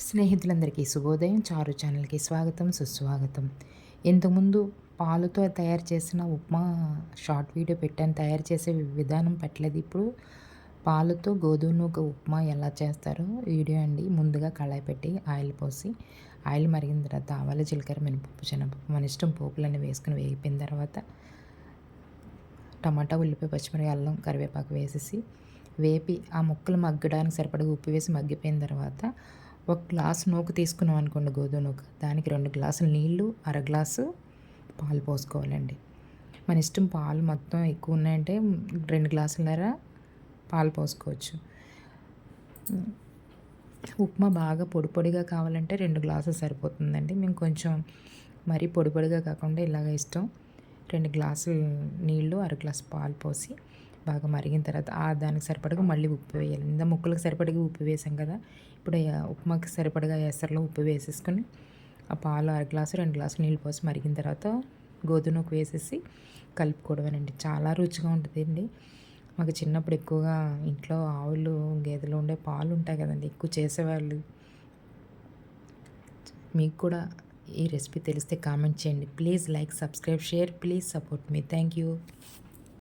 స్నేహితులందరికీ శుభోదయం. చారు ఛానల్‌కి స్వాగతం, సుస్వాగతం. ఇంతకుముందు పాలుతో తయారు చేసిన ఉప్మా షార్ట్ వీడియో పెట్టాను. తయారు చేసే విధానం పెట్టలేదు. ఇప్పుడు పాలతో గోధుమ నూక ఉప్మా ఎలా చేస్తారో వీడియో అండి. ముందుగా కళాయి పెట్టి ఆయిల్ పోసి, ఆయిల్ మరిగిన తర్వాత ఆవాలు, జీలకర్ర, మినపప్పు, శనగపప్పు మన ఇష్టం పోపులన్నీ వేసుకొని వేగిపోయిన తర్వాత టమాటా, ఉల్లిపాయ, పచ్చిమిరపకాయ, అల్లం, కరివేపాకు వేసేసి వేపి ఆ ముక్కలు మగ్గడానికి సరిపడగా ఉప్పు వేసి మగ్గిపోయిన తర్వాత ఒక గ్లాసు నూక తీసుకున్నాం అనుకోండి, గోధుమ నూక, దానికి 2 గ్లాసులు నీళ్ళు, అర గ్లాసు పాలు పోసుకోవాలండి. మన ఇష్టం, పాలు మొత్తం ఎక్కువ ఉన్నాయంటే 2 గ్లాసులన్నర పాలు పోసుకోవచ్చు. ఉప్మా బాగా పొడి పొడిగా కావాలంటే 2 గ్లాసులు సరిపోతుందండి. మేము కొంచెం మరీ పొడి పొడిగా కాకుండా ఇలాగ ఇష్టం. 2 గ్లాసులు నీళ్ళు, అర గ్లాసు పాలు పోసి బాగా మరిగిన తర్వాత దానికి సరిపడగా మళ్ళీ ఉప్పు వేయాలి. ముక్కలకు సరిపడగా ఉప్పు వేసాం కదా! ఇప్పుడు ఉప్మాకి సరిపడగా ఎసరులో ఉప్పు వేసేసుకొని ఆ పాలు అర గ్లాసు, 2 గ్లాసులు నీళ్ళు పోసి మరిగిన తర్వాత గోధుమ నూక వేసేసి కలుపుకోవడమేనండి. చాలా రుచిగా ఉంటుందండి. మాకు చిన్నప్పుడు ఎక్కువగా ఇంట్లో ఆవులు, గేదెలు ఉండే పాలు ఉంటాయి కదండీ, ఎక్కువ చేసేవాళ్ళు. మీకు కూడా ఈ రెసిపీ తెలిస్తే కామెంట్ చేయండి. Please like, subscribe, share. Please support me. Thank you.